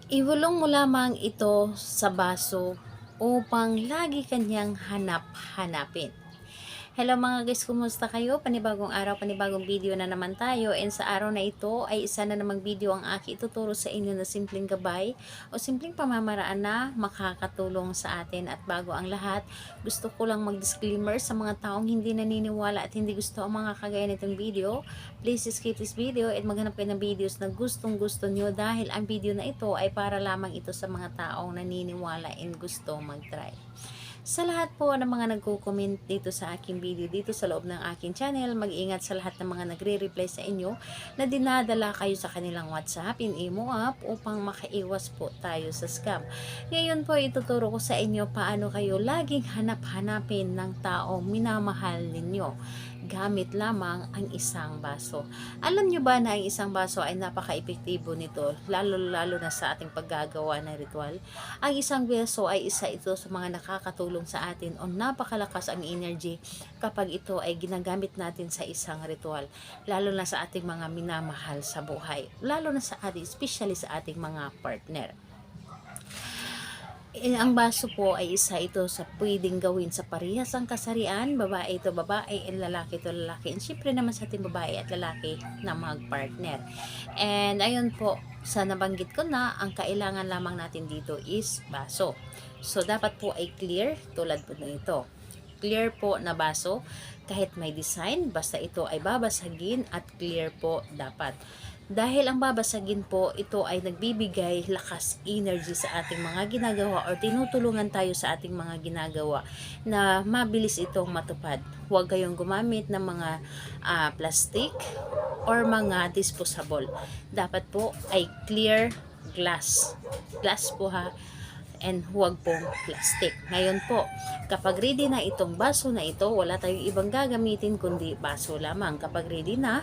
Ibulong mo lamang ito sa baso upang lagi kanyang hanap-hanapin. Hello mga guys, kumusta kayo? Panibagong araw, panibagong video na naman tayo. And sa araw na ito ay isa na namang video ang aking ituturo sa inyo na simpleng gabay o simpleng pamamaraan na makakatulong sa atin. At bago ang lahat, gusto ko lang mag-disclaimer sa mga taong hindi naniniwala at hindi gusto ang mga kagaya nitong video. Please skip this video at maghanap kayo ng videos na gustong gusto nyo dahil ang video na ito ay para lamang ito sa mga taong naniniwala and gusto mag-try. Sa lahat po ng mga nagko-comment dito sa aking video, dito sa loob ng aking channel, mag-ingat sa lahat ng mga nagre-reply sa inyo na dinadala kayo sa kanilang WhatsApp, in-imo app upang makaiwas po tayo sa scam. Ngayon po ituturo ko sa inyo paano kayo laging hanap-hanapin ng taong minamahal ninyo gamit lamang ang isang baso. Alam nyo ba na ang isang baso ay napaka-epektibo nito, lalo na sa ating paggagawa ng ritual? Ang isang baso ay isa ito sa mga nakakatulong sa atin o napakalakas ang energy kapag ito ay ginagamit natin sa isang ritual, lalo na sa ating mga minamahal sa buhay, lalo na sa ating, especially sa ating mga partner. Ang baso po ay isa ito sa pwedeng gawin sa parehas ang kasarian, babae ito babae, and lalaki ito lalaki. And syempre naman sa ating babae at lalaki na mag-partner. And ayun po, sa nabanggit ko na, ang kailangan lamang natin dito is baso. So dapat po ay clear tulad po nito. Clear po na baso, kahit may design, basta ito ay babasagin at clear po dapat. Dahil ang babasagin po, ito ay nagbibigay lakas energy sa ating mga ginagawa or tinutulungan tayo sa ating mga ginagawa na mabilis itong matupad. Huwag kayong gumamit ng mga plastic or mga disposable. Dapat po ay clear glass. Glass po ha, and huwag pong plastic. Ngayon po, kapag ready na itong baso na ito, wala tayong ibang gagamitin kundi baso lamang. Kapag ready na,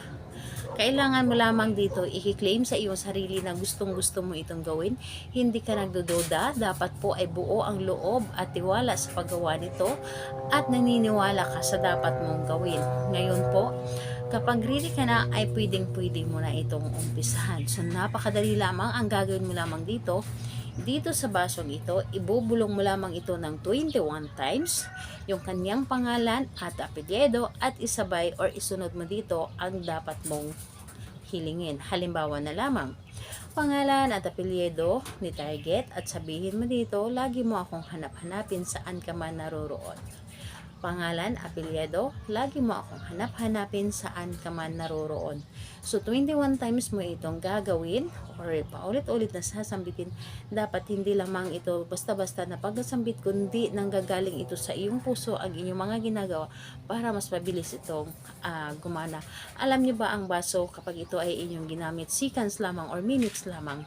kailangan mo lamang dito i-claim sa iyong sarili na gustong gusto mo itong gawin. Hindi ka nagdududa, dapat po ay buo ang loob at tiwala sa paggawa nito at naniniwala ka sa dapat mong gawin. Ngayon po, kapag ready ka na ay pwedeng-pwede mo na itong umpisahan. So napakadali lamang, ang gagawin mo lamang dito sa basong ito, ibubulong mo lamang ito ng 21 times yung kanyang pangalan at apelyido at isabay or isunod mo dito ang dapat mong hilingin. Halimbawa na lamang, pangalan at apelyido ni target at sabihin mo dito, lagi mo akong hanap-hanapin saan ka man naroroon. Pangalan, apelyido, lagi mo akong hanap-hanapin saan ka man naroroon. So, 21 times mo itong gagawin or paulit-ulit na sasambitin. Dapat hindi lamang ito basta-basta na pagkasambit, kundi nanggagaling ito sa iyong puso ang inyong mga ginagawa para mas mabilis itong gumana. Alam niyo ba ang baso kapag ito ay inyong ginamit seconds lamang or minutes lamang,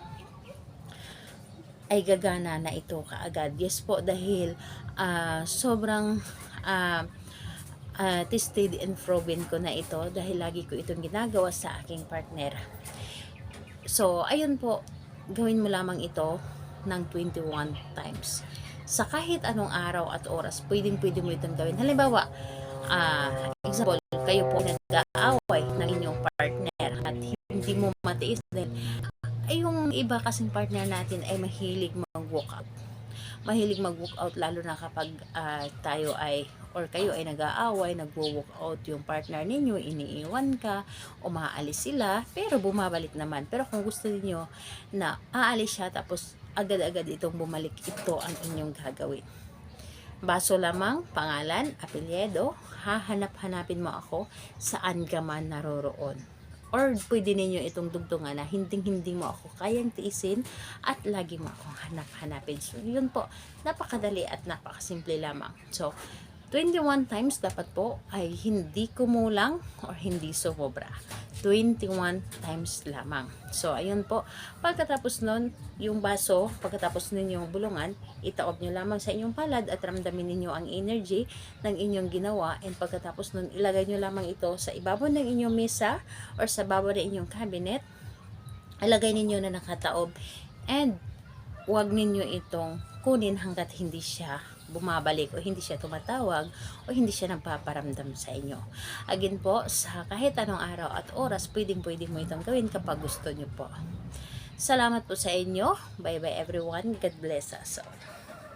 ay gagana na ito kaagad. Yes po, dahil sobrang tested and proven ko na ito dahil lagi ko itong ginagawa sa aking partner. So, ayun po, gawin mo lamang ito ng 21 times. Sa kahit anong araw at oras, pwedeng-pwede mo itong gawin. Halimbawa, example, kayo po nag-aaway ng inyong partner at hindi mo matiis dahil yung iba kasing partner natin ay mahilig mag-walkout. Mahilig mag-walkout lalo na kapag tayo ay or kayo ay nag-aaway, nagwo-walkout yung partner ninyo, iniiwan ka, umaalis sila, pero bumabalik naman. Pero kung gusto niyo na aalis siya tapos agad-agad itong bumalik, ito ang inyong gagawin. Baso lamang, pangalan, apelyido, hahanap-hanapin mo ako saan ka man naroroon. Or pwede ninyo itong dugtungan na hindi mo ako kayang tiisin at lagi mo akong hanap-hanapin. So, yun po, napakadali at napakasimple lamang. So, 21 times dapat po ay hindi kumulang or hindi sumobra. 21 times lamang. So, ayun po. Pagkatapos nun, yung baso, pagkatapos ninyong bulungan, itaob nyo lamang sa inyong palad at ramdamin ninyo ang energy ng inyong ginawa. And pagkatapos nun, ilagay nyo lamang ito sa ibabaw ng inyong mesa or sa babaw ng inyong cabinet. Ilagay ninyo na nakataob. And huwag ninyo itong kunin hanggat hindi siya bumabalik o hindi siya tumatawag o hindi siya nagpaparamdam sa inyo. Again po, sa kahit anong araw at oras, pwedeng mo itong gawin kapag gusto nyo po. Salamat po sa inyo. Bye bye everyone. God bless us all.